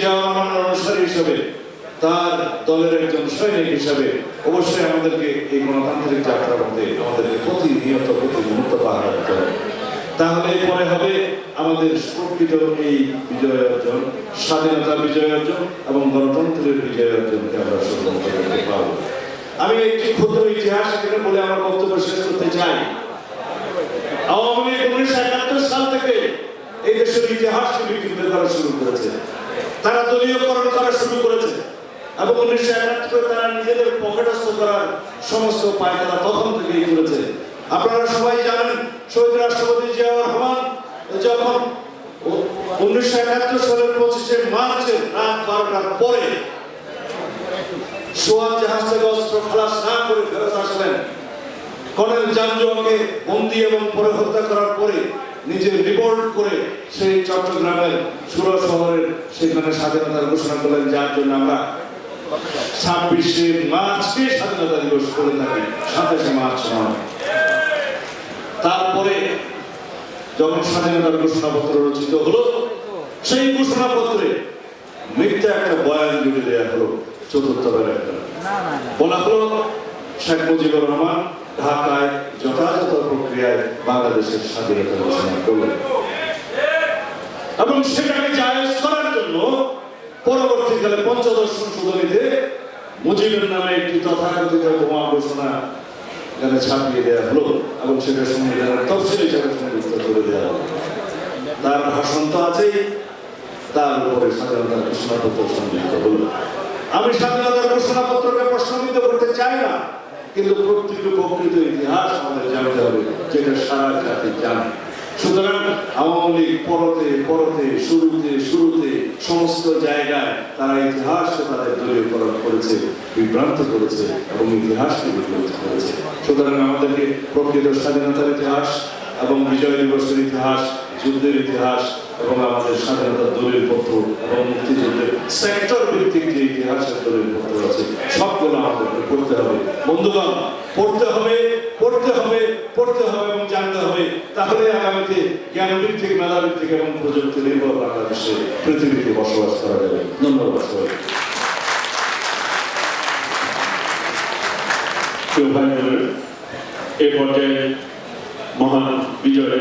জিয়াউর রহমানের অনুসারী হিসেবে, তার দলের একজন সৈনিক হিসেবে অবশ্যই আমাদেরকে এই গণতান্ত্রিক যাত্রার মধ্যে আমাদেরকে প্রতি মুহূর্ত পাহারা দিতে হবে। তাহলে পরে হবে আমাদের প্রকৃত এই বিজয় অর্জন, স্বাধীনতার বিজয় অর্জন এবং গণতন্ত্রের বিজয় অর্জনকে আমরা সুগম করতে পারব। আমি একটি ক্ষুদ্র ইতিহাস এখানে বলে আমার বক্তব্য শেষ করতে চাই। আওয়ামী লীগ 1971 সাল থেকে এই দেশের ইতিহাসকে বিকৃত করা শুরু করেছে, তারা দলীয়করণ করা শুরু করেছে এবং 1971 তারা নিজেদের পকেটস্থ করার সমস্ত পায়তারা তখন থেকেই করেছে। আপনারা সবাই জানেন শহীদ রাষ্ট্রপতি জিয়াউর রহমান যখন 1971 সালের 25শে মার্চের রাত 12টার পরে সোয়ান জাহাজ থেকে অস্ত্র খালাস না করে ফেরত আসলেন, কর্নেল জাঞ্জুয়াকে বন্দী এবং পরে হত্যা করার পরে নিজে রিপোর্ট করে সেই চট্টগ্রামের সুরা শহরের সেখানে স্বাধীনতার ঘোষণা করলেন, যার জন্য আমরা 26শে মার্চকে স্বাধীনতা দিবস করে থাকি, 27শে মার্চ নয়। তারপরে যখন স্বাধীনতার ঘোষণাপত্র রচিত হলো, সেই ঘোষণাপত্রে মিথ্যা একটা বয়ান জুড়ে দেওয়া হলো, চতুর্থবার একটা বলা হলো শেখ মুজিবুর রহমান ঢাকায় যথাযথ প্রক্রিয়ায় বাংলাদেশের স্বাধীনতা ঘোষণা করলেন এবং সেটাকে জায়েজ করার জন্য পরবর্তীকালে পঞ্চদশ সংশোধনীতে মুজিবের নামে একটি তথাকথিত বোমা ঘোষণা এখানে ছাপিয়ে দেওয়া হলো এবং সেটা সংবিধানের তফসিল হিসাবে সংযুক্ত করে দেওয়া হলো। তার ভাষণ তো আছেই, তার উপরে স্বাধীনতার ঘোষণাপত্র সংযুক্ত হলো। আমি স্বাধীনতার ঘোষণাপত্রকে প্রশ্নবিদ্ধ করতে চাই না, কিন্তু প্রকৃত ইতিহাস আমাদের জানতে হবে, যেটা সারা জাতি জানে। সুতরাং আওয়ামী লীগ পরতে শুরুতে সমস্ত জায়গায় তারা ইতিহাসকে তাদের দলীয়করণ করেছে, বিভ্রান্ত করেছে এবং ইতিহাসকে বিভ্রান্ত করেছে। সুতরাং আমাদেরকে প্রকৃত স্বাধীনতার ইতিহাস এবং বিজয় দিবসের ইতিহাস, যুদ্ধের ইতিহাস এবং আমাদের স্বাধীনতার দলিলপত্র এবং মুক্তিযুদ্ধের সেক্টর ভিত্তিক যে ইতিহাসের দলিলপত্র আছে, সবগুলো আমাদেরকে পড়তে হবে। বন্ধুগণ, পড়তে হবে এবং জানতে হবে। তাহলে আগামীতে জ্ঞান ভিত্তিক, মেধা ভিত্তিক এবং প্রযুক্তি নির্ভর বাংলাদেশে পৃথিবীতে বসবাস করা যাবে। ধন্যবাদ সবাই। এই পর্যায়ে মহান বিজয়